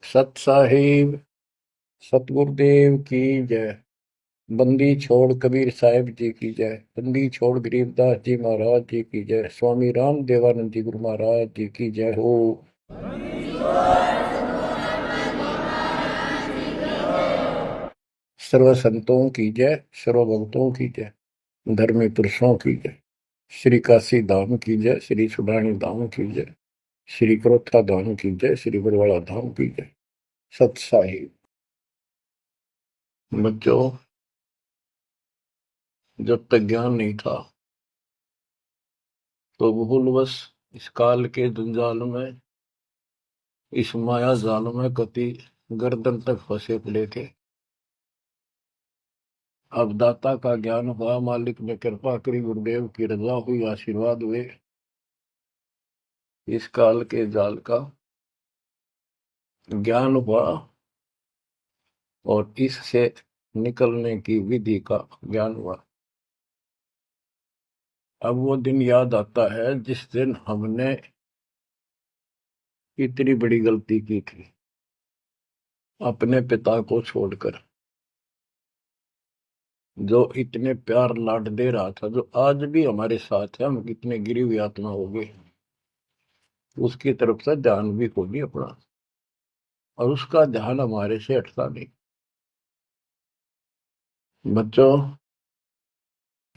सत साहिब सतगुरुदेव की जय। बंदी छोड़ कबीर साहिब जी की जय। बंदी छोड़ गरीबदास जी महाराज जी की जय। स्वामी राम देवानंद जी गुरु महाराज जी की जय हो। सर्व संतों की जय, सर्व भक्तों की जय, धर्मी पुरुषों की जय। श्री काशी धाम की जय, श्री सुब्राणी धाम की जय, श्री क्रोथा धाम की जय, श्री बरवाड़ा धाम की जय। सत साहिब। बच्चों, जब तक ज्ञान नहीं था तो भूलवश इस काल के जंजाल में, इस माया जाल में कति गर्दन तक फंसे पड़े थे। अब दाता का ज्ञान हुआ, मालिक ने कृपा करी, गुरुदेव की रजा हुई, आशीर्वाद हुए। इस काल के जाल का ज्ञान हुआ और इससे निकलने की विधि का ज्ञान हुआ। अब वो दिन याद आता है जिस दिन हमने इतनी बड़ी गलती की थी, अपने पिता को छोड़कर, जो इतने प्यार लाड दे रहा था, जो आज भी हमारे साथ है। हम कितने गिरी हुई आत्मा हो गए, उसकी तरफ से ध्यान भी खो दिया अपना, और उसका ध्यान हमारे से हटता नहीं। बच्चों,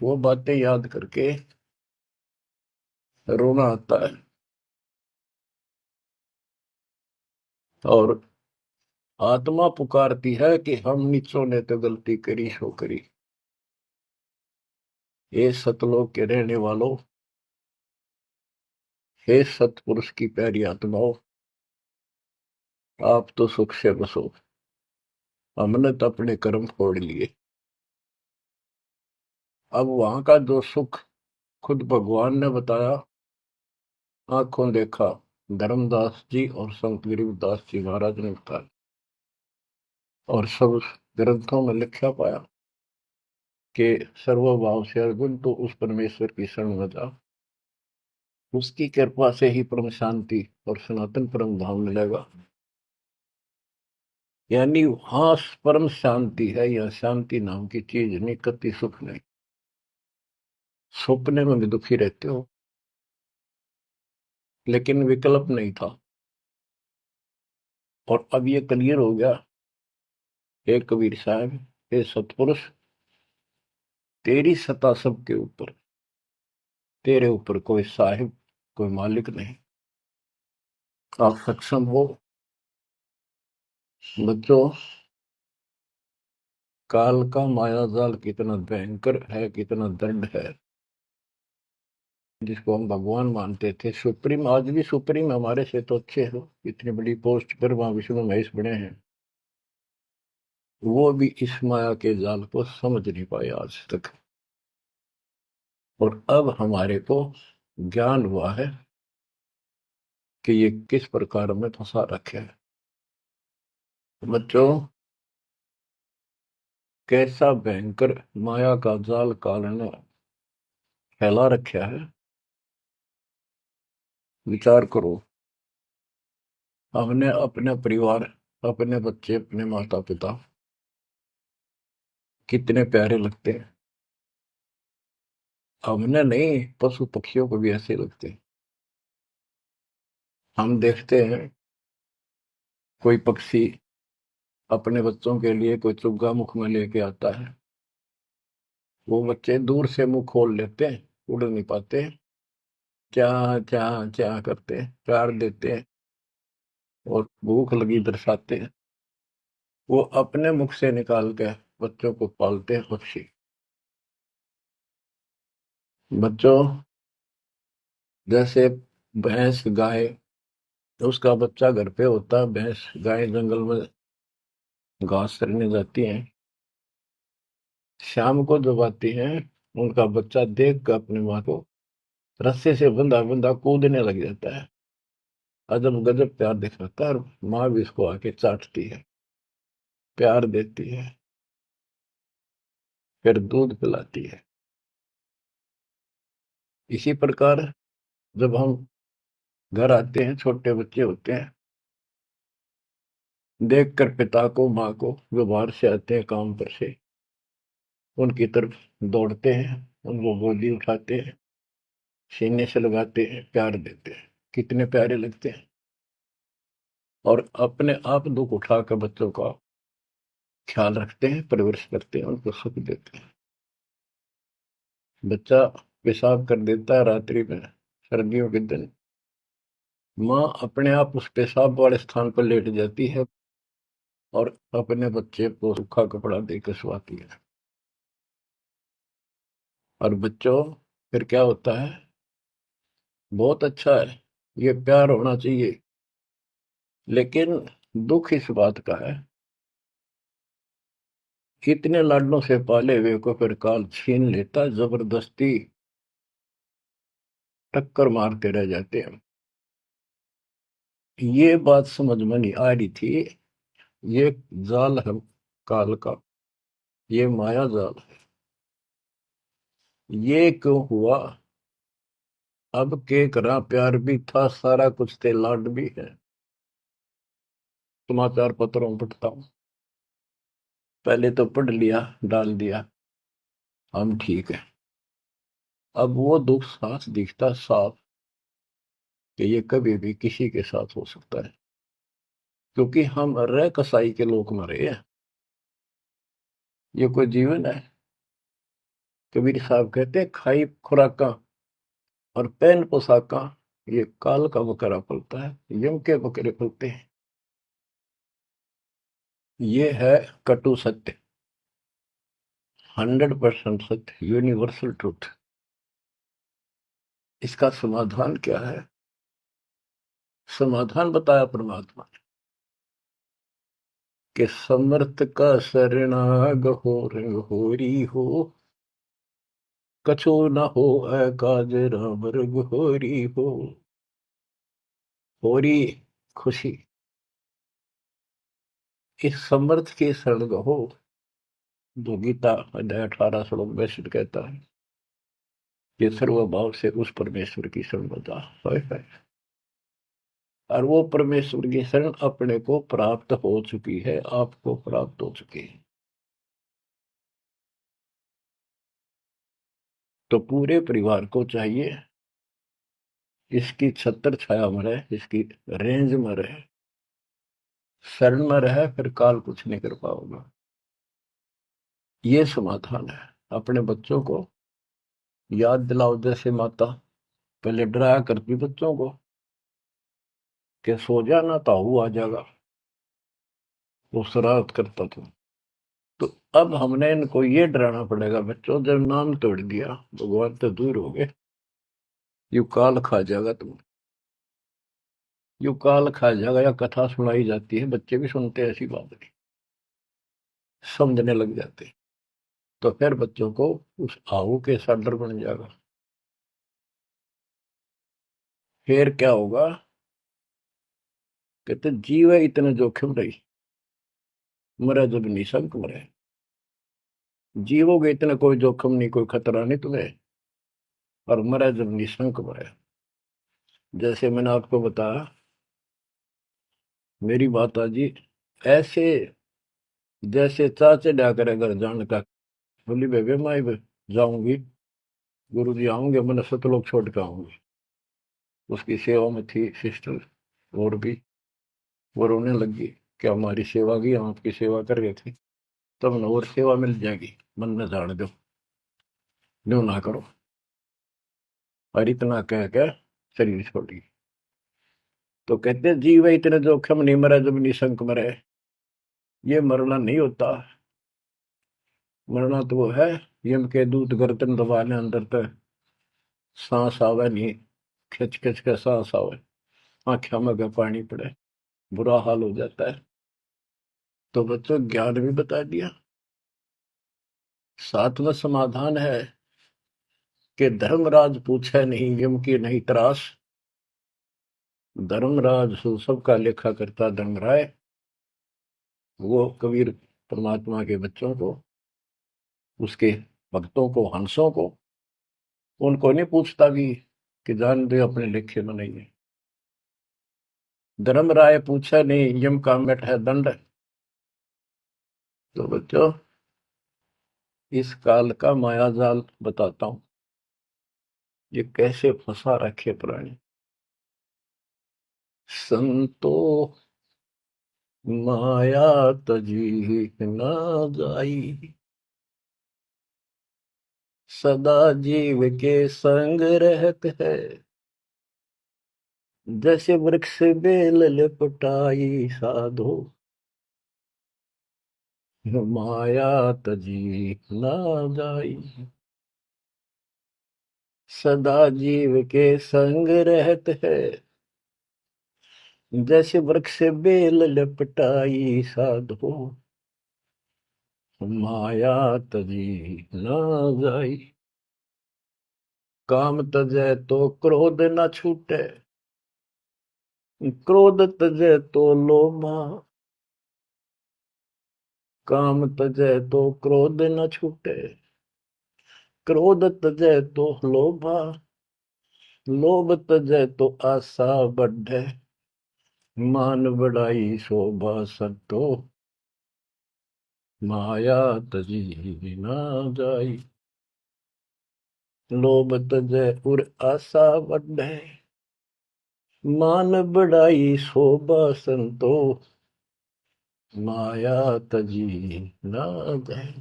वो बातें याद करके रोना आता है। और आत्मा पुकारती है कि हम नीचों ने तो गलती करी सो करी। हे सतलोक के रहने वालों, हे सतपुरुष की प्यारी आत्माओं, आप तो सुख से बसो। हमने तो अपने कर्म फोड़ लिए। अब वहां का जो सुख खुद भगवान ने बताया, आंखों देखा, धर्मदास जी और संत गरीबदास जी महाराज ने बताया, और सब ग्रंथों में लिखा पाया कि सर्वभाव से अर्जुन तो उस परमेश्वर की शरण में जा, उसकी कृपा से ही परम शांति और सनातन परम धाम मिलेगा। यानी वहां परम शांति है, या शांति नाम की चीज नहीं, कति सुख नहीं। सपने में भी दुखी रहते हो, लेकिन विकल्प नहीं था। और अब ये क्लियर हो गया। हे कबीर साहब, हे सतपुरुष, तेरी सत्ता सबके ऊपर, तेरे ऊपर कोई साहिब, कोई मालिक नहीं। आप सक्षम हो। बच्चों, काल का माया जाल कितना भयंकर है, कितना दंड है, जिसको हम भगवान मानते थे, सुप्रीम, आज भी सुप्रीम हमारे से तो अच्छे हो, इतनी बड़ी पोस्ट पर वहां विष्णु महेश बने हैं, वो भी इस माया के जाल को समझ नहीं पाए आज तक। और अब हमारे को ज्ञान हुआ है कि ये किस प्रकार में फंसा रखे है। बच्चों, कैसा भयंकर माया का जाल काल ने फैला रखा है, विचार करो। हमने अपने परिवार, अपने बच्चे, अपने माता पिता कितने प्यारे लगते हैं। हमने नहीं, पशु पक्षियों को भी ऐसे लगते हैं। हम देखते हैं कोई पक्षी अपने बच्चों के लिए कोई चुग्गा मुख में लेके आता है, वो बच्चे दूर से मुंह खोल लेते हैं, उड़ नहीं पाते, क्या क्या क्या करते हैं, प्यार देते हैं और भूख लगी दर्शाते हैं। वो अपने मुख से निकाल के बच्चों को पालते हैं पक्षी। बच्चों, जैसे भैंस गाय, उसका बच्चा घर पे होता है, भैंस गाय जंगल में घास चरने जाती हैं, शाम को जब आती हैं, उनका बच्चा देख कर अपनी माँ को रस्से से बंधा बंधा कूदने लग जाता है। अजब गजब प्यार दिखाता है, और माँ भी इसको आके चाटती है, प्यार देती है, फिर दूध पिलाती है। इसी प्रकार जब हम घर आते हैं, छोटे बच्चे होते हैं, देखकर पिता को माँ को जो बाहर से आते हैं काम पर से, उनकी तरफ दौड़ते हैं, उनको गोदी उठाते हैं, सीने से लगाते हैं, प्यार देते हैं, कितने प्यारे लगते हैं। और अपने आप दुख उठाकर बच्चों का ख्याल रखते हैं, परवरिश करते हैं, उनको सुख देते हैं। बच्चा पेशाब कर देता है रात्रि में, सर्दियों के दिन, माँ अपने आप उस पेशाब वाले स्थान पर लेट जाती है और अपने बच्चे को सूखा कपड़ा देकर सुलाती है। और बच्चों, फिर क्या होता है? बहुत अच्छा है, ये प्यार होना चाहिए। लेकिन दुख इस बात का है, इतने लाडलों से पाले हुए को फिर काल छीन लेता, जबरदस्ती टक्कर मारते रह जाते हैं। ये बात समझ में नहीं आ रही थी, ये जाल है काल का, ये माया जाल है। ये क्यों हुआ? अब के करा, प्यार भी था, सारा कुछ थे, लाड भी है। समाचार पत्रों में पढ़ता हूं, पहले तो पढ़ लिया, डाल दिया, हम ठीक है। अब वो दुख साफ दिखता साफ कि ये कभी भी किसी के साथ हो सकता है, क्योंकि हम रह कसाई के लोग मरे हैं। ये कोई जीवन है? कबीर साहब कहते हैं, खाई खुराका और पहन पोशाका, ये काल का बकरा पलता है, यम के बकरे पलते हैं। ये है कटु सत्य, 100% सत्य, यूनिवर्सल ट्रूथ। इसका समाधान क्या है? समाधान बताया परमात्मा ने कि समर्थ का शरणाग हो रंग होरी हो, कछो न हो काज राम रग होरी हो। होरी खुशी, इस समर्थ के शरण हो, जो गीता अध्याय 18 श्लोक 62 कहता है, ये सर्वभाव से उस परमेश्वर की शरण बता है। और वो परमेश्वर की शरण अपने को प्राप्त हो चुकी है, आपको प्राप्त हो चुकी है। तो पूरे परिवार को चाहिए इसकी छत्र छाया में रहे, इसकी रेंज में रहे, शरण में रहे, फिर काल कुछ नहीं कर पाओगे। ये समाधान है। अपने बच्चों को याद दिलाओ, जैसे माता पहले डराया करती बच्चों को कि सो जाना, ताऊ आ जाएगा, वो शरारत करता था। तो अब हमने इनको ये डराना पड़ेगा, बच्चों जब नाम तोड़ दिया, भगवान तो दूर हो गए, यू काल खा जाएगा तुम, यू काल खा जाएगा। या कथा सुनाई जाती है, बच्चे भी सुनते हैं, ऐसी बात नहीं, समझने लग जाते। तो फिर बच्चों को उस आहू के साथ डर बन जाएगा। फिर क्या होगा? कहते जीव है इतने जोखिम रही, मरे जब निशंक मरे। जीवोगे इतना कोई जोखिम नहीं, कोई खतरा नहीं तुम्हें, और मरे जब निशंक मरे। जैसे मैंने आपको बताया, मेरी माता जी ऐसे जैसे चाचे डा करे घर जान का, बोली बेबे मैं जाऊंगी, गुरु जी आऊंगे, मैंने सतलोक छोड़ के आऊंगी। उसकी सेवा में थी सिस्टर, और भी वो रोने लगी कि हमारी सेवा की, हम आपकी सेवा कर रहे थे, तब न और सेवा मिल जाएगी, मन में जान दो, न्यू ना करो। और इतना कह के शरीर छोड़ी। तो कहते जीव इतने जोखिम नहीं, मरे जब निशंक मरे। ये मरना नहीं होता, मरना तो वो है, यम के दूत गर्दन दबाने अंदर तक सांस आवे नहीं, खिंच खिंच के सांस आवे, आंखों में का पानी पड़े, बुरा हाल हो जाता है। तो बच्चों ज्ञान भी बता दिया। सातवां समाधान है कि धर्मराज पूछे नहीं, यम की नहीं त्रास। धर्मराज सबका लेखा करता धर्मराय, वो कबीर परमात्मा के बच्चों को, उसके भक्तों को, हंसों को, उनको नहीं पूछता भी कि जान दे अपने लेखे में नहीं है। धर्मराय पूछा नहीं, यम का मिट है दंड। तो बच्चों, इस काल का मायाजाल बताता हूं, ये कैसे फंसा रखे प्राणी। संतो माया तजी न जाई, सदा जीव के संग रहत है। जैसे वृक्ष बेल लिपटाई साधो, माया तजी न जाई। सदा जीव के संग रहत है, जैसे वृक्ष बेल लिपटाई साधो, माया तजी न जाई। काम तजै तो क्रोध न छूटे, क्रोध तजै तो लोमा। काम तजै तो क्रोध न छूटे, क्रोध तजै तो लोभा। लोभ तजै तो आशा बढ़े, मान बढ़ाई शोभा सतो, माया तजी न जाई। लोभ तजै उर आशा बढ़े, मान बढ़ाई शोभा संतो, माया तजी न जाए।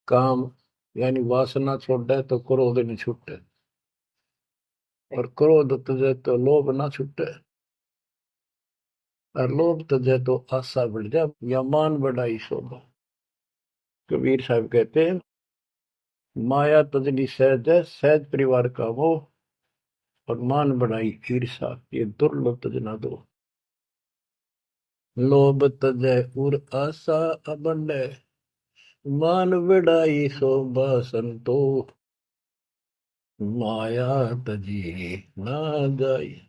काम यानी वासना छोड़े तो क्रोध नहीं छूटे, और क्रोध तजे तो लोभ ना छूटे, और लोभ तजे तो आशा बढ़ जाए या मान बढ़ाई शोभा। कबीर साहब कहते हैं, माया तजनी सहज है, सहज परिवार का वो, और मान बढ़ाई ईर्षा, ये दुर्लभ तजना दो। लोभ तजय उर आशा अबंडे, मान बढ़ाई शोभा संतो, माया तजी ना जाई।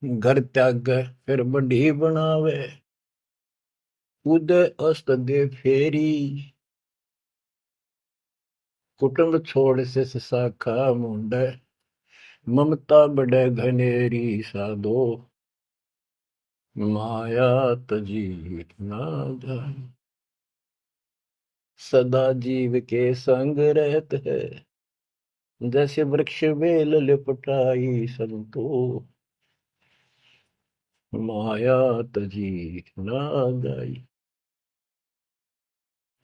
घर त्याग फिर बढ़ी बनावे, उदय अस्त दे फेरी। कुटुंब छोड़ से शाखा मुंडे, ममता बढ़े घनेरी साधो, माया तजी ना जाए। सदा जीव के संग रहत है, जैसे वृक्ष बेल लिपटाई संतो, माया तजी ना जाई।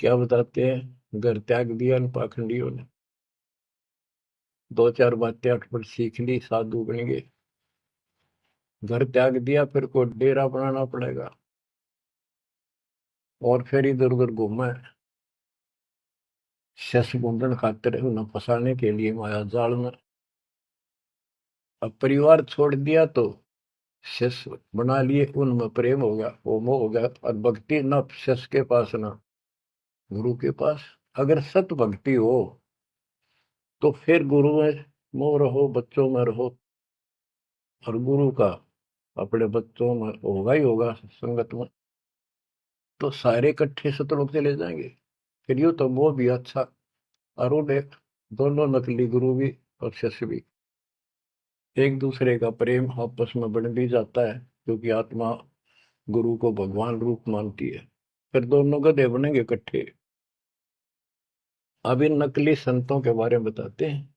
क्या बताते हैं, घर त्याग दिया इन पाखंडियों ने, दो चार बातें अटपट सीख ली, साधु बन गए। घर त्याग दिया, फिर को डेरा बनाना पड़ेगा, और फिर इधर उधर घूमे शस गुंडन खातिर, उन्हें फंसाने के लिए माया जाल में। अब परिवार छोड़ दिया तो शिष्य बना लिए, उनमें प्रेम हो गया, वो मोह हो गया, और भक्ति न शिष्य के पास ना गुरु के पास। अगर सत भक्ति हो तो फिर गुरु में मोह रहो, बच्चों में रहो, और गुरु का अपने बच्चों में होगा ही होगा संगत में, तो सारे इकट्ठे सतलोक चले जाएंगे। फिर यूं तो मोह भी अच्छा, और वो देख, दोनों नकली गुरु भी और शिष्य भी, एक दूसरे का प्रेम आपस में बढ़ भी जाता है, क्योंकि आत्मा गुरु को भगवान रूप मानती है। फिर दोनों गधे बनेंगे इकट्ठे। अब इन नकली संतों के बारे में बताते हैं।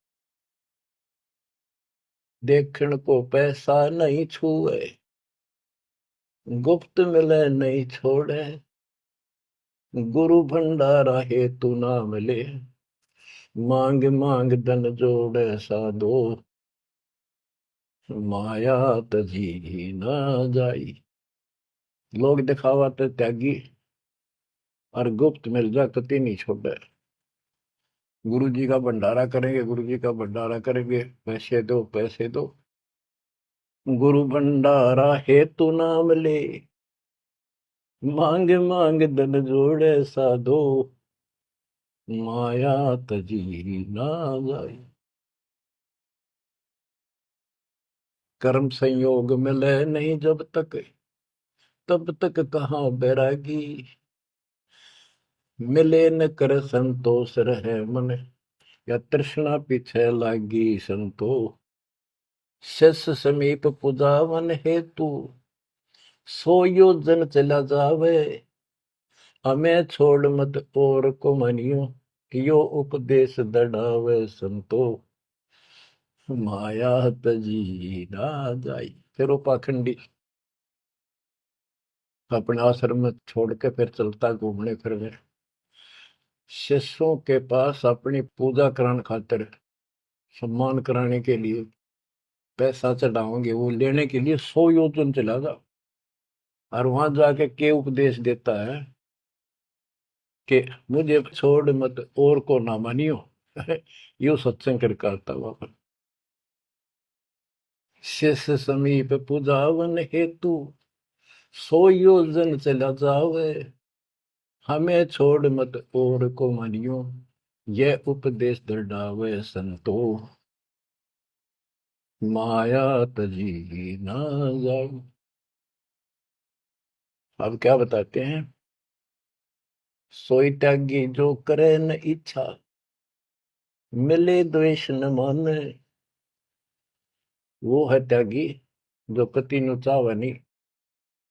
देखण को पैसा नहीं छुए, गुप्त मिले नहीं छोड़े, गुरु भंडारा हेतु ना मिले, मांग मांग धन जोड़े साधो, माया तजी ना जाई। लोग दिखावा ते त्यागी, और गुप्त मिल जा कति नहीं छोड़े। गुरु जी का भंडारा करेंगे, गुरु जी का भंडारा करेंगे, पैसे दो पैसे दो, गुरु भंडारा हेतु ना मिले, मांग मांग धन जोड़े साधो, माया तजी ना जाए। कर्म संयोग मिले नहीं जब तक, तब तक कहाँ बैरागी, मिले न कर संतोष रहे मन, या तृष्णा पीछे लागी संतो, शिष समीप पुजावन हेतु, सो योजन चला जावे। हमें छोड़ मत और को मनियो, यो उपदेश दढ़ावे संतो। माया तजी ना जाई। फिर वो पाखंडी अपने आश्रम में छोड़ के फिर चलता घूमने फिरने। शिष्यों के पास अपनी पूजा कराने खातिर, सम्मान कराने के लिए पैसा चढ़ाओगे, वो लेने के लिए 100 योजन चला जा। और वहां जाके के उपदेश देता है कि मुझे छोड़ मत और को ना मानियो। यो सत्संग कर करता वहां। शिष्य समीप पूजावन हेतु, 100 योजन चला जावे। हमें छोड़ मत और को मानियो, यह उपदेश दृढ़ावे संतो। माया तजी ना जाओ। अब क्या बताते हैं? सोई त्यागी जो करे न इच्छा, मिले द्वेष न माने। वो है त्यागी जो पति नु चावे नहीं,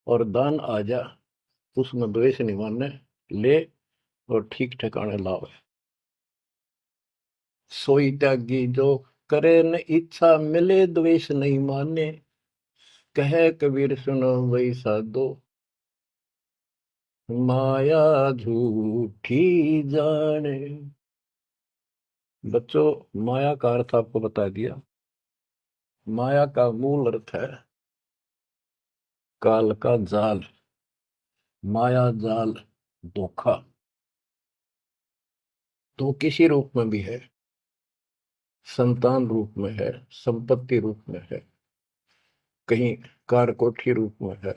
और दान आ जा उसमें द्वेष नहीं माने, ले और ठीक ठिकाने लावे। सोई त्यागी जो करे न इच्छा, मिले द्वेष नहीं माने। कहे कबीर सुनो वही साधो, माया झूठी जाने। बच्चों, माया का अर्थ आपको बता दिया। माया का मूल अर्थ है काल का जाल, माया जाल, धोखा। तो किसी रूप में भी है, संतान रूप में है, संपत्ति रूप में है, कहीं कारकोठी रूप में है,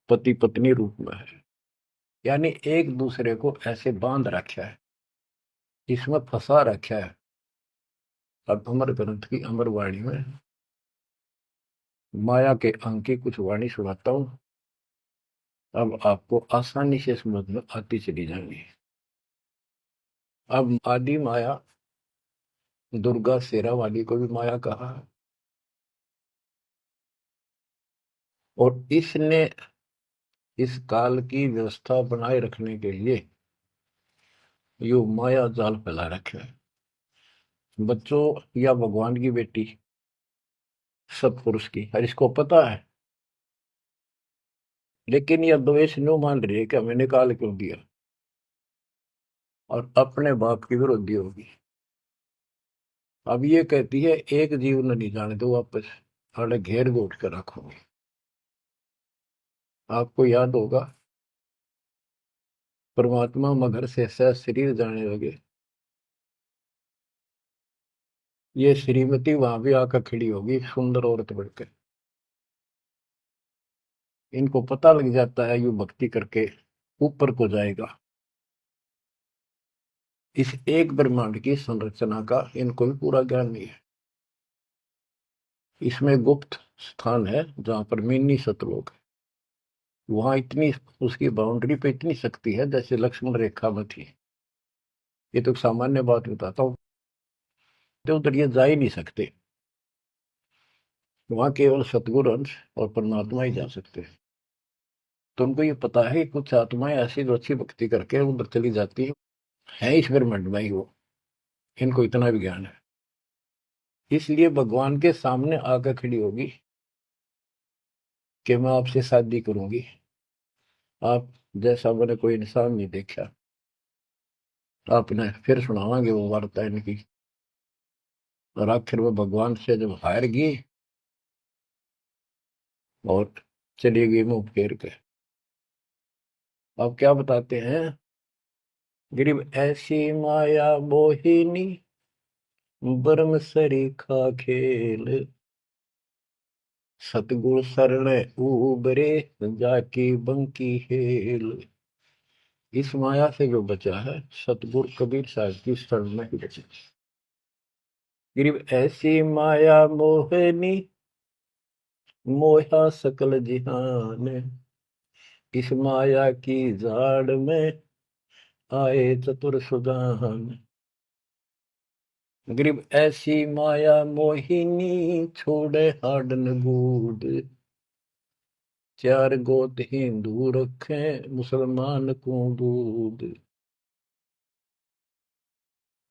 पति पत्नी रूप में है। यानी एक दूसरे को ऐसे बांध रखा है, इसमें फंसा रखा है। अब अमर ग्रंथ की अमर वाणी में माया के अंक की कुछ वाणी सुनाता हूं। अब आपको आसानी से समझ में आती चली जाएंगी। अब आदि माया, दुर्गा शेरा वाली को भी माया कहा है। और इसने इस काल की व्यवस्था बनाए रखने के लिए यो माया जाल फैला रखे है। बच्चों, या भगवान की बेटी सतपुरुष की, हर इसको पता है, लेकिन यह द्वेष न्यू मान रही है कि हमें निकाल क्यों दिया, और अपने बाप की विरोधी होगी। अब ये कहती है एक जीव न नहीं जाने दो वापस, अरे घेर घोट कर रखोगे। आपको याद होगा परमात्मा मगर से सह शरीर जाने लगे, ये श्रीमती वहां भी आकर खड़ी होगी सुंदर औरत बढ़कर। इनको पता लग जाता है यू भक्ति करके ऊपर को जाएगा। इस एक ब्रह्मांड की संरचना का इनको भी पूरा ज्ञान नहीं है। इसमें गुप्त स्थान है जहां पर मिनी सतलोक है। वहां इतनी, उसकी बाउंड्री पे इतनी शक्ति है जैसे लक्ष्मण रेखा में थी। ये तो सामान्य बात बताता हूँ, तो उधर ये जा ही नहीं सकते। वहां केवल सतगुरु अंश और परमात्मा ही जा सकते हैं। तो उनको ये पता है कि कुछ आत्माएं ऐसी जो अच्छी भक्ति करके उधर चली जाती है इस ब्रह्मांड में ही वो। इनको इतना भी ज्ञान है, इसलिए भगवान के सामने आकर खड़ी होगी कि मैं आपसे शादी करूंगी। आप जैसा मैंने कोई इंसान नहीं देखा। आपने फिर सुनावांगे वो वार्ता इनकी। और आखिर में भगवान से जब हार गई और चली गई मुंह फेर के। अब क्या बताते हैं? गरीब ऐसी माया मोहिनी, ब्रह्म सरीखा खेल। सतगुरु शरण उबरे, जाकी बंकी हेल। इस माया से जो बचा है, सतगुरु कबीर साहब की शरण में ही बचा। गरीब ऐसी माया मोहनी, मोहा सकल जिहान। इस माया की जाड़ में आए चतुर सुजान। गरीब ऐसी माया मोहिनी छोड़े हाडन बूद, चार गोत हिंदू रखे मुसलमान को दूध।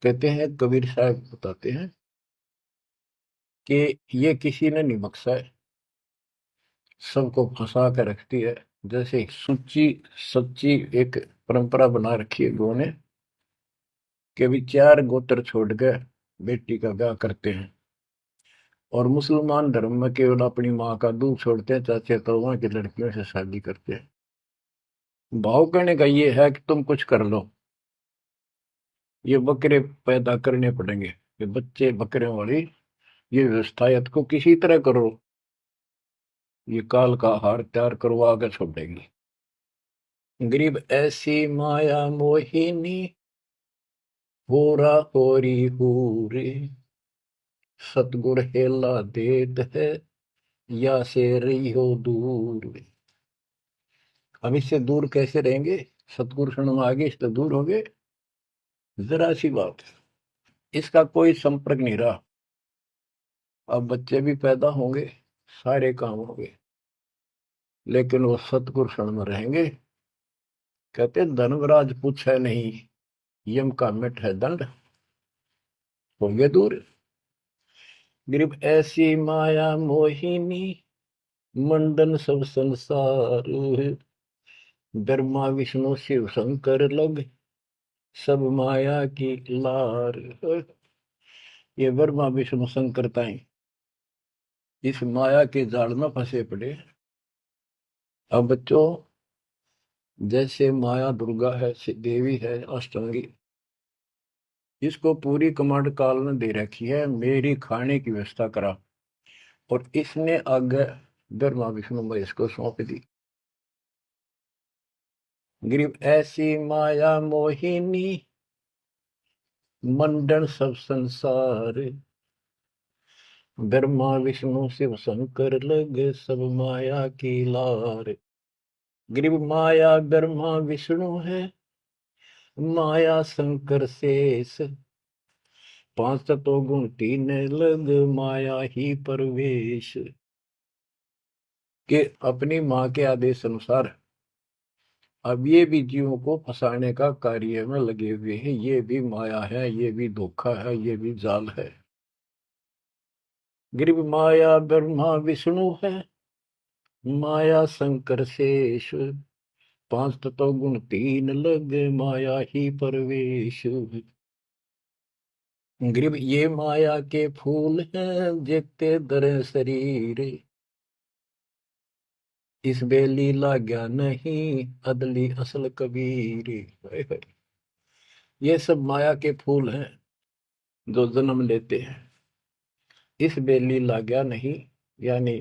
कहते हैं, कबीर साहब बताते हैं कि ये किसी ने नहीं बख्शा है, सबको फंसा कर रखती है। जैसे एक सच्ची एक परंपरा बना रखी है लोगों ने कि भी चार गोत्र छोड़ के बेटी का ब्याह करते हैं, और मुसलमान धर्म में केवल अपनी माँ का दूध छोड़ते हैं, चाचे ताऊओं की लड़कियों से शादी करते हैं। भाव कहने का ये है कि तुम कुछ कर लो, ये बकरे पैदा करने पड़ेंगे, ये बच्चे बकरे वाली ये व्यवस्था या तो किसी तरह करो, ये काल का हार तैयार करवा के छोड़ेगी। गरीब ऐसी माया मोहिनी होरा होरी हूरे, सतगुर हेला देत है या से रही हो दूर। हम इससे दूर कैसे रहेंगे? सतगुरु शरण में आगे इससे दूर हो गए, जरा सी बात, इसका कोई संपर्क नहीं रहा। अब बच्चे भी पैदा होंगे, सारे काम होंगे, लेकिन वो सतगुरु शरण में रहेंगे। कहते धर्मराज पूछे नहीं, यम का मिट है दंड, होंगे दूर। गरीब ऐसी माया मोहिनी मंडन सब संसार, ब्रह्मा विष्णु शिव शंकर लग सब माया की लार। ये ब्रह्मा विष्णु शंकर ताई इस माया के जाल में फंसे पड़े। अब बच्चों, जैसे माया दुर्गा है, देवी है, अष्टांगी, इसको पूरी कमांड काल ने दे रखी है, मेरी खाने की व्यवस्था करा, और इसने आगे ब्रह्मा विष्णु महेश को सौंप दी। गरीब ऐसी माया मोहिनी मंडन सब संसार, ब्रह्मा विष्णु शिव शंकर लगे सब माया की लार। गरीब माया ब्रह्मा विष्णु है, माया शंकर शेष, पांच तत्व गुण तीन लग माया ही परवेश। कि अपनी माँ के आदेश अनुसार अब ये भी जीवों को फंसाने का कार्य में लगे हुए हैं। ये भी माया है, ये भी धोखा है, ये भी जाल है। गरीब माया ब्रह्मा विष्णु है, माया शंकर शेष, पांच तत्व गुण तीन लग माया ही परवेश। गरीब ये माया के फूल हैं जेते दर शरीर, इस बेली लाग्या नहीं अदली असल कबीर। ये सब माया के फूल हैं जो जन्म लेते हैं, इस बेली लाग्या नहीं, यानी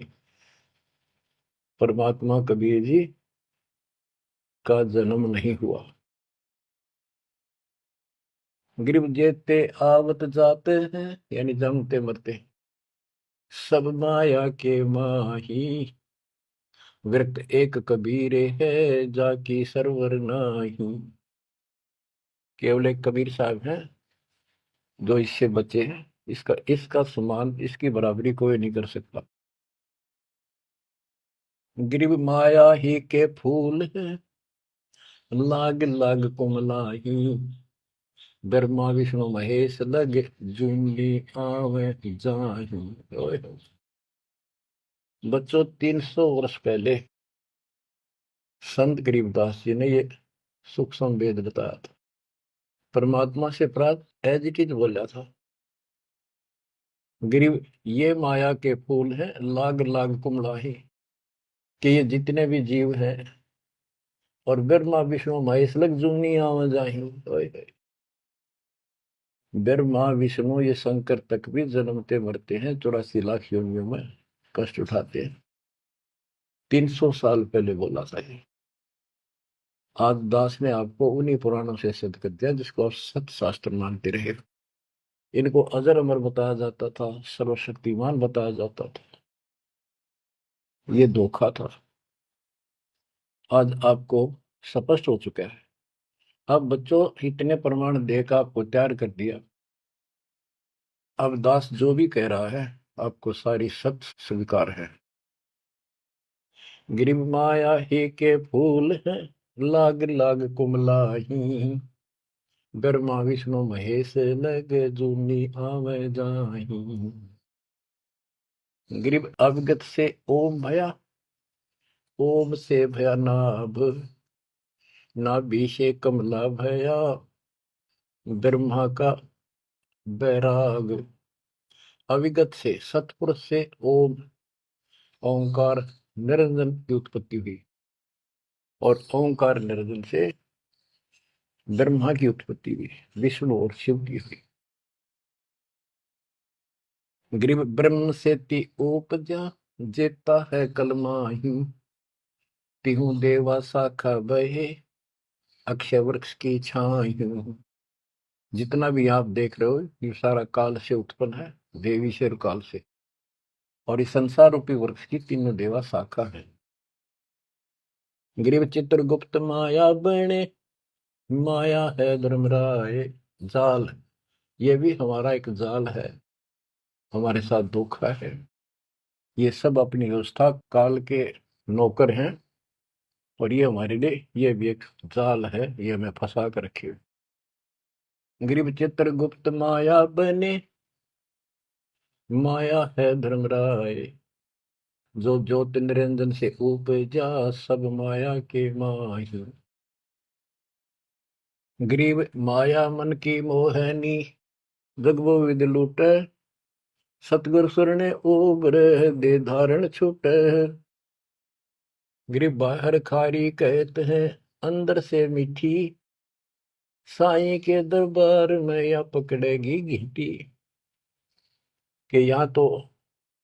परमात्मा कबीर जी का जन्म नहीं हुआ। गरीब जेते आवत जाते हैं, यानी जमते मरते, सब माया के माही, विरक्त एक कबीर है जाकी सरवर नाही। केवल एक कबीर साहब हैं जो इससे बचे हैं, इसका इसका समान, इसकी बराबरी कोई नहीं कर सकता। गरीब माया ही के फूल है, लाग लाग कुमलाही, ब्रह्मा विष्णु महेश लग जूंगी आवे जाही। बच्चों, 300 वर्ष पहले संत गरीबदास जी ने ये सूक्ष्म वेद बताया था, परमात्मा से प्राप्त एज इट इज बोला था। गरीब ये माया के फूल हैं, लाग लाग कुमलाही, कि ये जितने भी जीव हैं, और ब्रह्मा विष्णु महेश लग जूनी आवे जाही। ब्रह्मा विष्णु ये शंकर तक भी जन्मते मरते हैं, 84 लाख योनियों में कष्ट उठाते हैं। 300 साल पहले बोला था ये। आज दास ने आपको उन्हीं पुराणों से सिद्ध कर दिया जिसको आप सत्य शास्त्र मानते रहे। इनको अजर अमर बताया जाता था, सर्वशक्तिमान बताया जाता था, ये धोखा था। आज आपको स्पष्ट हो चुका है। अब बच्चों, इतने प्रमाण देकर आपको तैयार कर दिया, अब दास जो भी कह रहा है आपको सारी सत्य स्वीकार है। गिरिम माया ही के फूल है, लाग लाग कुमलाही, ब्रह्मा विष्णु महेश लगे जूनी आवे जाही। गिरिम अवगत से ओम भया, ओम से भया नाभ, नाभि से कमला भया, ब्रह्मा का बैराग। अविगत से सतपुरुष से ओम ओंकार निरंजन की उत्पत्ति हुई, और ओंकार निरंजन से ब्रह्मा की उत्पत्ति हुई, विष्णु और शिव की हुई। ग्रीव ब्रह्म से ती उपजा, जेता है कलमाही, तिहु देवा शाखा बहे, अक्षय वृक्ष की छाई। जितना भी आप देख रहे हो ये सारा काल से उत्पन्न है, देवी से और काल से, और इस संसार रूपी वृक्ष की तीनों देवा शाखा है। ग्रीव चित्रगुप्त माया बने, माया है धर्मराय जाल, ये भी हमारा एक जाल है, हमारे साथ धोखा है। ये सब अपनी व्यवस्था काल के नौकर हैं, और ये हमारे लिए ये भी एक जाल है, ये हमें फंसा कर रखे। ग्रीव चित्रगुप्त माया बने, माया है धर्मराय, जो ज्योत निरंजन से उपजा, सब माया के माही। ग्रीव माया मन की मोहनी, जगबो विद लूट, सतगुर सुर ने उग्र दे धारण छूट। ग्रीव बाहर खारी कहते हैं, अंदर से मीठी, साईं के दरबार में या पकड़ेगी घीटी। कि यहाँ तो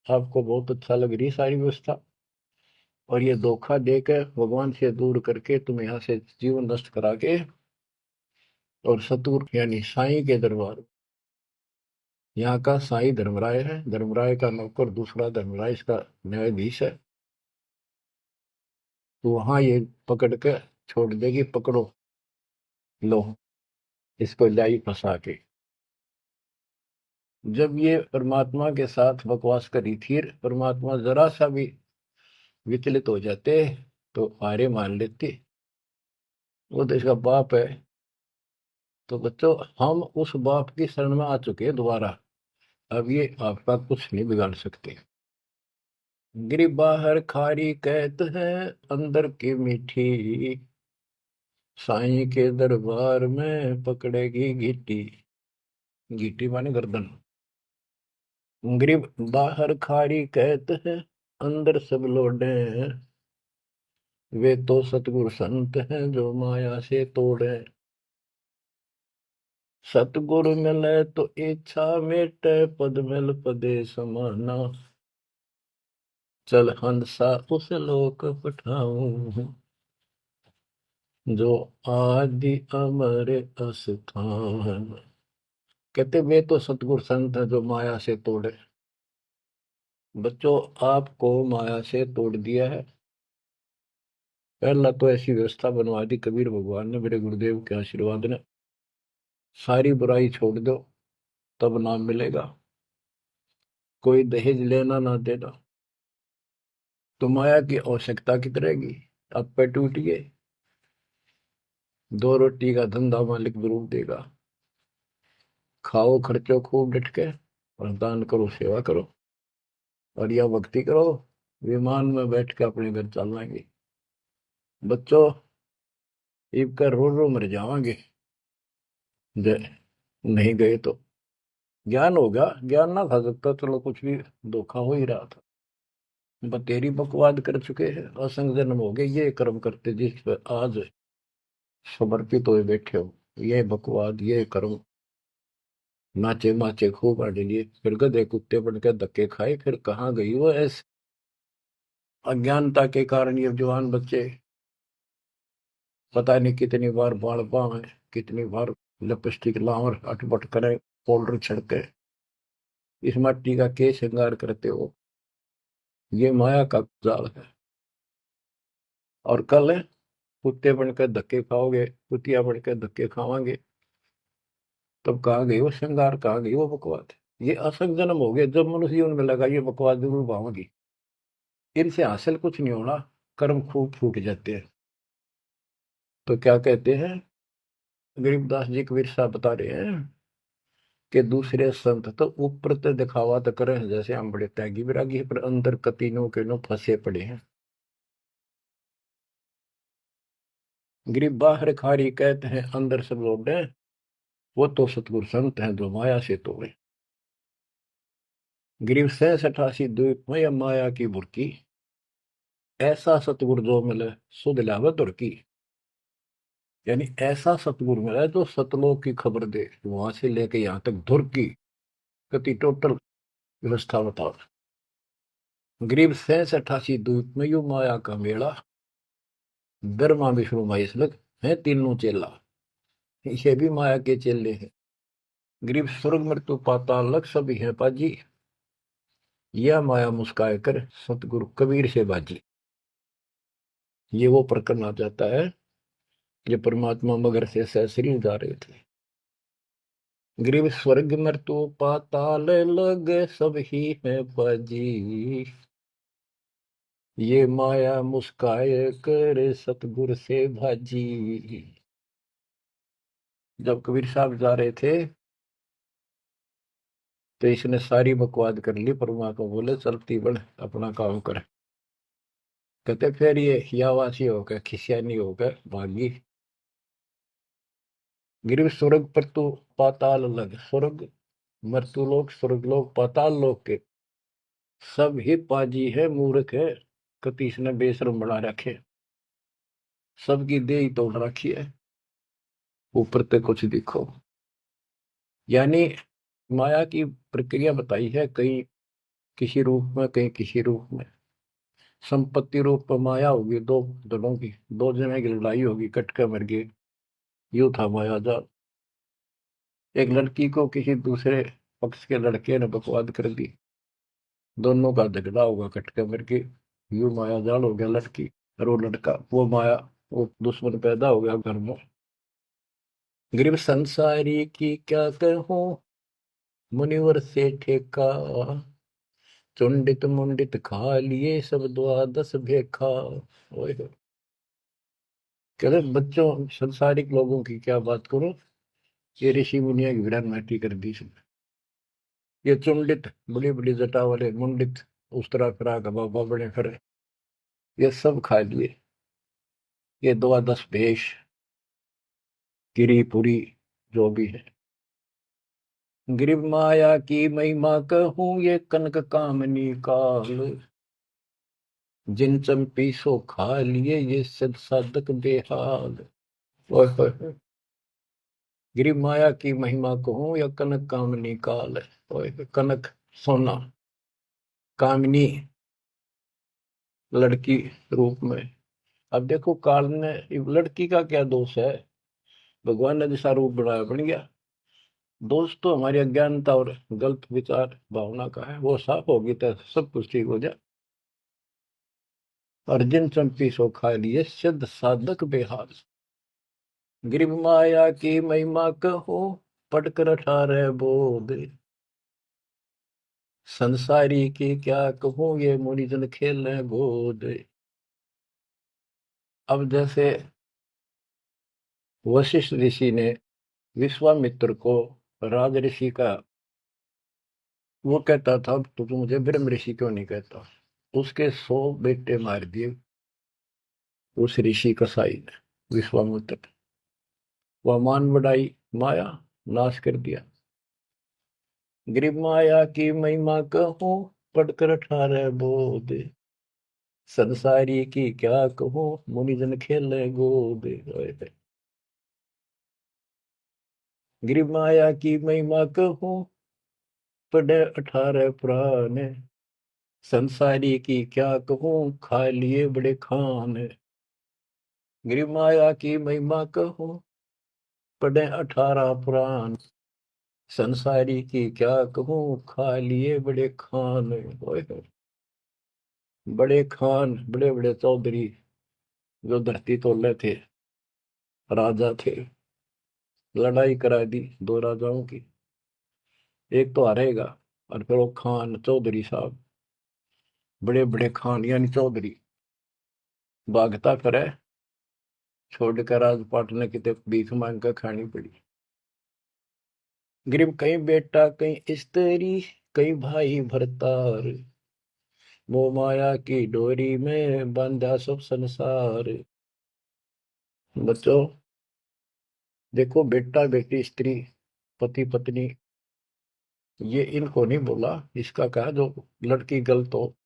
आपको बहुत अच्छा लग रही सारी व्यवस्था, और ये धोखा देकर भगवान से दूर करके तुम यहाँ से जीवन नष्ट करा के, और सतगुरु यानी साईं के दरबार, यहाँ का साईं धर्मराय है, धर्मराय का नौकर दूसरा धर्मराय इसका न्यायाधीश है, तो वहां ये पकड़ के छोड़ देगी, पकड़ो लो इसको लाई फंसा के। जब ये परमात्मा के साथ बकवास करी थी, परमात्मा जरा सा भी विचलित हो जाते तो हारे मान लेते, वो तो इसका बाप है। तो बच्चों हम उस बाप की शरण में आ चुके हैं दोबारा, अब ये आपका कुछ नहीं बिगाड़ सकते। गिरी बाहर खारी कहत है, अंदर की मीठी, साईं के दरबार में पकड़ेगी गीटी। गीटी माने गर्दन। ग्रीब बाहर खारी कहत है, अंदर सब लोडे, वे तो सतगुरु संत हैं जो माया से तोड़े। सतगुरु मिले तो इच्छा मेटे, पद मिल पदे समाना, चल हंसा उस लोक पठाऊं, जो आदि अमर अस्थान। कहते वे तो सतगुरु संत है जो माया से तोड़े। बच्चों आपको माया से तोड़ दिया है। पहला तो ऐसी व्यवस्था बनवा दी कबीर भगवान ने, मेरे गुरुदेव के आशीर्वाद ने, सारी बुराई छोड़ दो तब नाम मिलेगा, कोई दहेज लेना ना देना, तो माया की आवश्यकता कितनी रहेगी। अब पे टूट गए, 2 रोटी का धंधा मालिक जरूर देगा, खाओ खर्चो खूब डट के, और दान करो सेवा करो, और यह भक्ति करो, विमान में बैठ के अपने घर चल जाएंगे। बच्चों इब का रो रो मर जावांगे नहीं गए तो। ज्ञान होगा, ज्ञान ना था सकता, चलो कुछ भी धोखा हो ही रहा था, बतेरी बकवाद कर चुके हैं, असंग जन्म हो गए ये कर्म करते जिस पर आज समर्पित हुए बैठे हो, ये बकवाद ये कर्म, नाचे माचे खूब आड़े लिए, फिर गधे कुत्ते बन के धक्के खाए, फिर कहाँ गई वो ऐसे अज्ञानता के कारण। ये जवान बच्चे पता नहीं कितनी बार बाल पावे, कितनी बार लिपस्टिक लावर अटपट करे, पाउडर छिड़के, इस मट्टी का के श्रृंगार करते हो, ये माया का जाल है। और कल कुत्ते बनकर धक्के खाओगे, कुतिया बनकर धक्के खावांगे, तब कहाँ गई वो श्रृंगार, कहाँ गई वो बकवाद। ये असंग जन्म हो गए। जब मनुष्य उनमें लगा ये बकवास जरूर भावोगी, इनसे हासिल कुछ नहीं होना, कर्म खूब फूट जाते हैं। तो क्या कहते हैं गरीबदास जी कबीर साहब बता रहे हैं कि दूसरे संत तो ऊपर तो दिखावा तो करें जैसे हम बड़े त्यागी विरागी हैं, पर अंदर कतीनों के नो फंसे पड़े हैं। गरीब बाहर खारी कहते हैं, अंदर सब लोग हैं, वो तो सतगुरु संत हैं जो माया से तोड़े। गरीब 67 द्वीप में या माया की बुरकी, ऐसा सतगुरु जो मिले सुध लावे दुर्की। यानी ऐसा सतगुरु मिला जो सतलोक की खबर दे, वहां से लेके यहाँ तक धुर की गति टोटल व्यवस्था बताओ। गरीब 67 द्वीप में यू माया का मेला, ब्रह्मा विष्णु महेश लग है तीनों चेला, ये भी माया के चेले हैं। गरीब स्वर्ग मृत्यु पाताल लग सभी है पाजी, यह माया मुस्काए कर सतगुरु कबीर से बाजी। ये वो प्रकरण आ जाता है ये परमात्मा मगर से सहसरी जा रहे थे। गरीब स्वर्ग मृत्यु पाताल लग सब ही है बाजी, ये माया मुस्काए कर सतगुरु से भाजी। जब कबीर साहब जा रहे थे तो इसने सारी बकवाद कर ली। परमात्मा बोले चलती बढ़ अपना काम कर। कहते फिर ये हियावासी होकर खिसियानी होकर भागी। गिर स्वर्ग पर तो पाताल अलग, स्वर्ग मृत्यु लोक स्वर्ग लोक पाताल लोक के सब ही पाजी है मूर्ख है, कति इसने बेशरम बना रखे, सबकी देह तोड़ रखी है, ऊपर तक कुछ दिखो। यानी माया की प्रक्रिया बताई है, कहीं किसी रूप में कहीं किसी रूप में। संपत्ति रूप में माया होगी, दो दलों की, दो जने की लड़ाई होगी, कट के मर गए, यूं था माया जाल। एक लड़की को किसी दूसरे पक्ष के लड़के ने बकवाद कर दी, दोनों का झगड़ा होगा, कट के मर गए, यूं माया जाल हो गया लड़की और वो लड़का, वो माया, वो दुश्मन पैदा हो गया घर में। गरीब संसारी की क्या कहूं मुनिवर से ठेका, चुंडित मुंडित खा लिए सब द्वादश भेखा। ओए होए। कह रहे बच्चों संसारिक लोगों की क्या बात करूं, ये ऋषि मुनिया की विरान माटी कर दी इसने। ये चुंडित बड़ी बड़ी जटा वाले मुंडित उस तरह फिरा बाबा बड़े फिरे, ये सब खा लिए, ये द्वादश भेष गिरी पुरी जो भी है। गिरिव माया की महिमा कहूं ये कनक कामनी काल, जिन चंपी सो खा लिए ये सद साधक बेहाल। ओए होए होए। गिरिव माया की महिमा कहूं या कनक कामनी काल, ओए होए, कनक सोना, कामिनी लड़की रूप में। अब देखो काल ने, लड़की का क्या दोष है, भगवान ने जैसा रूप बनाया बन गया। दोष तो हमारी अज्ञानता और गलत विचार भावना का है, वो साफ होगी तो सब कुछ ठीक हो जाए। अर्जुन चंपी सो खा लिए सिद्ध साधक बेहाल। गिरिव माया की महिमा कहो पढ़कर 18 बोध, संसारी की क्या कहूं ये मुनिजन खेल गोद। अब जैसे वशिष्ठ ऋषि ने विश्वामित्र को राज ऋषि का, वो कहता था तो तू मुझे ब्रह्म ऋषि क्यों नहीं कहता, उसके 100 बेटे मार दिए उस ऋषि कसाई ने विश्वामित्र। वह मान बढ़ाई माया, नाश कर दिया। गिरिव माया की महिमा कहूं पढ़कर 18 बोध, संसारी की क्या कहूं मुनिजन खेले गोद। गिरिव माया की महिमा कहूं पढ़े 18 पुराण, संसारी की क्या कहूं खा लिए बड़े खान। गिरिव माया की महिमा कहूं पढ़े 18 पुराण, संसारी की क्या कहूं खा लिए बड़े खान। ओए होए। बड़े खान, बड़े बड़े चौधरी जो धरती तोले थे, राजा थे, लड़ाई करा दी दो राजाओं की, एक तो हारेगा, और फिर वो खान चौधरी साहब, बड़े बड़े खान यानी चौधरी, भागता करे, छोड़कर राजपाट ने कितने भीख मांग कर खानी पड़ी। गरीब कहीं बेटा कहीं स्त्री, कहीं भाई भरतार, मोह माया की डोरी में बांधा सब संसार। बच्चों देखो, बेटा बेटी स्त्री पति पत्नी, ये इनको नहीं बोला। इसका कहा जो लड़की गलत हो,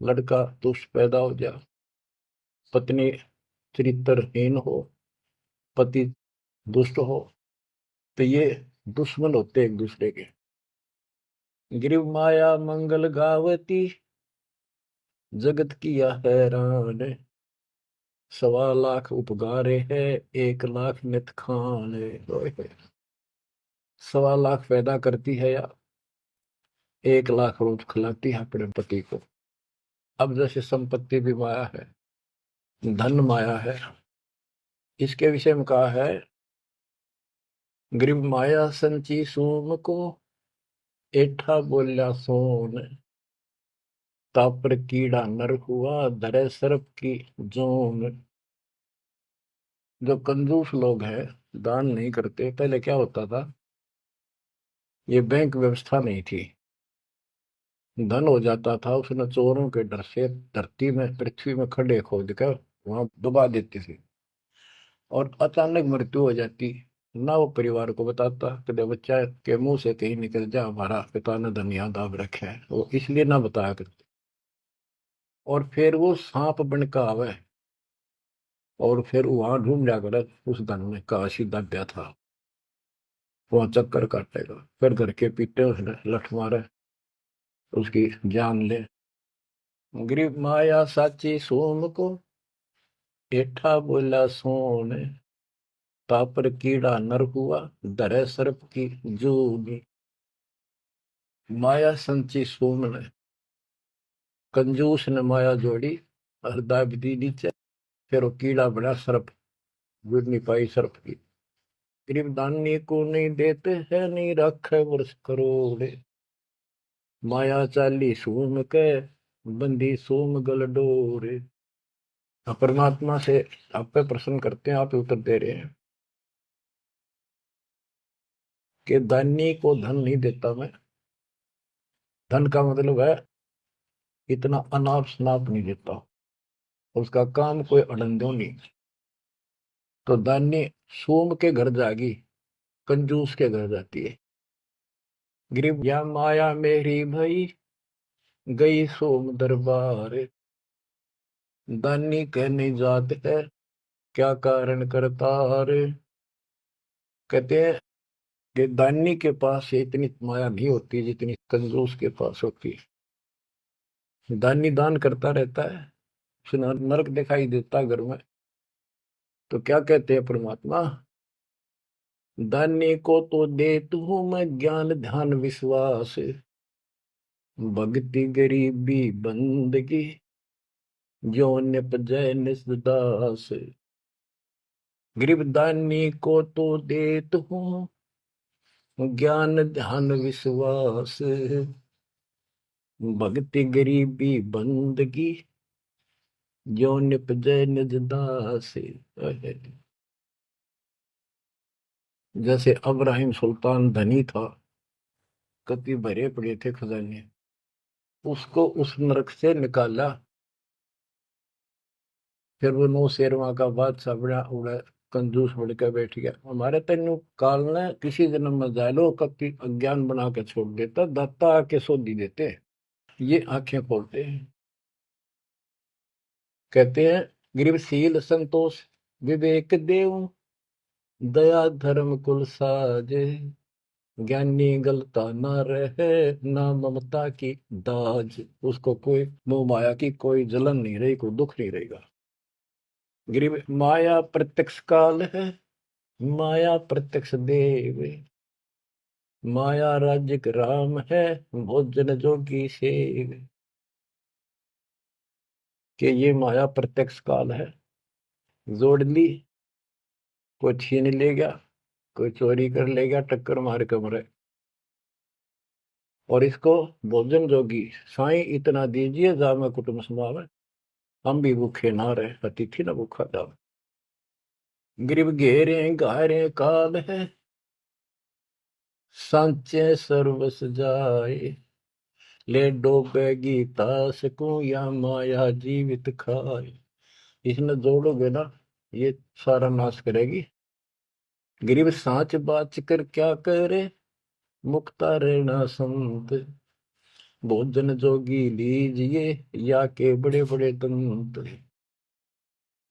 लड़का दुष्ट पैदा हो जाए, पत्नी चरित्रहीन हो, पति दुष्ट हो, तो ये दुश्मन होते एक दूसरे के। गिरिव माया मंगल गावती, जगत किया हैरान, 1.25 लाख उपगारे है, 1 लाख नित खान। 1.25 लाख पैदा करती है या 1 लाख रोज खिलाती है अपने पति को। अब जैसे संपत्ति भी माया है, धन माया है, इसके विषय में कहा है, गरीब माया संची सोम को, एठा बोल्या सोन, तापर कीड़ा नर हुआ, धरे सर्प की जोन। जो कंजूस लोग हैं, दान नहीं करते, पहले क्या होता था, ये बैंक व्यवस्था नहीं थी, धन हो जाता था उसने चोरों के डर से धरती में पृथ्वी में खड्डे खोद कर वहां दबा देती थी, और अचानक मृत्यु हो जाती, ना वो परिवार को बताता, कदे बच्चा के मुंह से कहीं निकल जा हमारा पिता ने धन याद दाब रखे है, वो इसलिए ना बताया करते। और फिर वो सांप बन का आवे, और फिर वहां ढूंढ जाकर उस धन में काशी दबया था, वहां चक्कर काटेगा, फिर घर के पीटे उसने लठ मारे, उसकी जान ले। गरीब माया साची सोम को, एठा बोला सोन, तापर कीड़ा नर हुआ, धरे सर्प की जोगी। माया संची सोम ने, कंजूस ने माया जोड़ी, हृदय विधि नीचे, फिर वो कीड़ा बना सर्प, गिर नहीं पाई सर्प की। गरीब दानी को नहीं देते है, नहीं रखे वर्ष करोड़, माया चाली सोम के, बंदी सोम गल डोरे। परमात्मा से आप पे प्रश्न करते हैं, आप उत्तर दे रहे हैं कि दानी को धन नहीं देता मैं, धन का मतलब है इतना अनाप शनाप नहीं देता, उसका काम कोई अड़ंदो नहीं। तो दानी सोम के घर जागी, कंजूस के घर जाती है। गरीब या माया मेरी भई, गई सोम दरबार, दानी कहने जात है, क्या कारण करतार। कहते हैं कि दानी के पास इतनी माया नहीं होती जितनी कंजूस के पास होती है। दानी दान करता रहता है, उसे नरक दिखाई देता है घर में। तो क्या कहते हैं परमात्मा, दानी को तो देत हूं मैं ज्ञान ध्यान विश्वास, भक्ति गरीबी बंदगी, जो निपजय निसदास। गरीब दानी को तो देत हूं ज्ञान ध्यान विश्वास, भक्ति गरीबी बंदगी, जो निपजय निज दास। जैसे अब्राहिम सुल्तान धनी था, कति भरे पड़े थे खजाने, उसको उस नरक से निकाला, फिर वो 9 शेरवा का बादशाह बड़ा उड़ा, कंजूस बन के बैठ गया। हमारे तेन काल ने किसी जन्म में जालो कति अज्ञान बना के छोड़ देता, दाता आके सोधी देते, ये आंखें खोलते हैं। कहते हैं गरीबशील संतोष विवेक देव, दया धर्म कुल साजे, ज्ञानी गलता ना रहे, ना ममता की दाज। उसको कोई मोह माया की कोई जलन नहीं रही, कोई दुख नहीं रहेगा। गरीब माया प्रत्यक्ष काल है, माया प्रत्यक्ष देव, माया राज्य राम है, भोजन जोगी सेव। कि ये माया प्रत्यक्ष काल है, जोड़ ली, कोई छीन ले गया, कोई चोरी कर ले गया, टक्कर मार के मरे। और इसको भोजन जोगी साईं इतना दीजिए जामे कुटुंब समावे, हम भी भूखे ना रहे अतिथि न भूखा जावे। गिरब घेरे घारे काल है, सांचे सर्वस जाए, ले डोबेगी तास को या माया जीवित खाए। इसने जोड़ोगे ना ये सारा नाश करेगी। गिरब सांच बाच कर क्या करे, मुक्ता रहना संत, भोजन जोगी लीजिए या के बड़े बड़े दंत।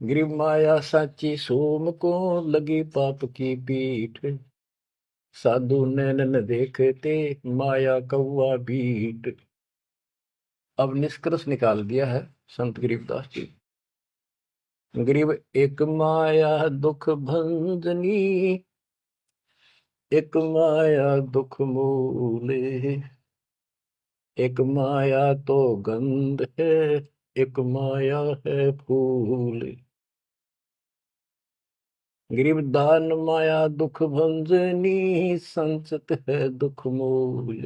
गिरब माया साची सोम को लगी पाप की पीठ, साधु नैनन देखते माया कौआ बीट। अब निष्कर्ष निकाल दिया है संत गरीबदास जी। गरीब एक माया दुख भंजनी, एक माया दुख मूले, एक माया तो गंध है, एक माया है फूल। गरीब दान माया दुख भंजनी, संचत है दुख मूल।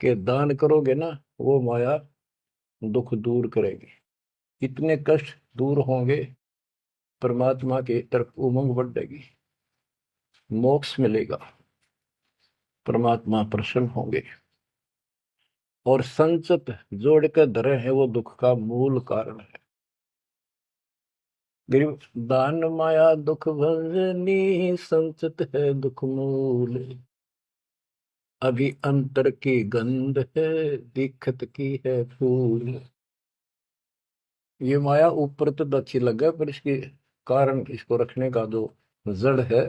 के दान करोगे ना वो माया दुख दूर करेगी, इतने कष्ट दूर होंगे, परमात्मा की तरफ उमंग बढ़ेगी, मोक्ष मिलेगा, परमात्मा प्रसन्न होंगे। और संचत जोड़ कर धरे है वो दुख का मूल कारण है। गरीब दान माया दुख भंजनी, संचत है दुख मूल। अभी अंतर की गंध है, दिखत की है फूल। ये माया ऊपर तो अच्छी लगे पर इसके कारण, इसको रखने का जो जड़ है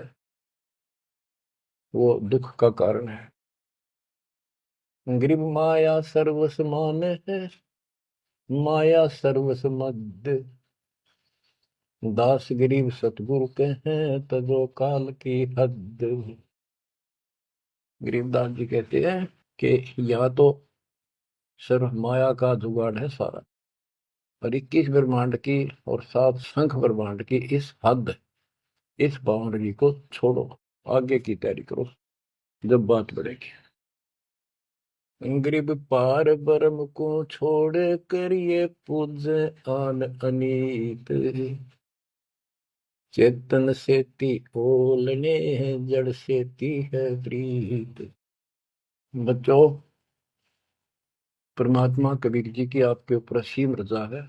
वो दुख का कारण है। गरीब माया सर्वस मान है, माया सर्वस मद, दास गरीब सतगुरु के हैं तजो काल की हद। गरीबदास जी कहते हैं कि या तो सिर्फ माया का जुगाड़ है सारा, और 21 ब्रह्मांड की और 7 संख ब्रह्मांड की इस हद, इस बाउंड्री को छोड़ो, आगे की तैयारी करो जब बात बढ़ेगी। गरीब पार ब्रह्म को छोड़ कर ये पूज आन अनीत, चेतन सेती ओलने जड़ सेती है प्रीत। बच्चों, परमात्मा कबीर जी की आपके ऊपर असीम रजा है।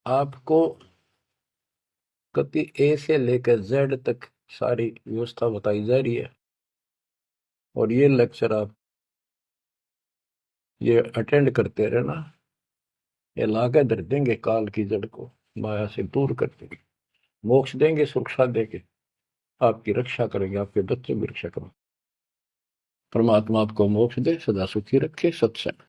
आपको कति ए से लेकर जेड तक सारी व्यवस्था बताई जा रही है, और ये लेक्चर आप ये अटेंड करते रहना, ये लाके धर देंगे काल की जड़ को, माया से दूर कर देंगे, मोक्ष देंगे, सुरक्षा देंगे, आपकी रक्षा करेंगे, आपके बच्चों की रक्षा करेंगे। परमात्मा आपको मोक्ष दे, सदा सुखी रखे। सत्संग।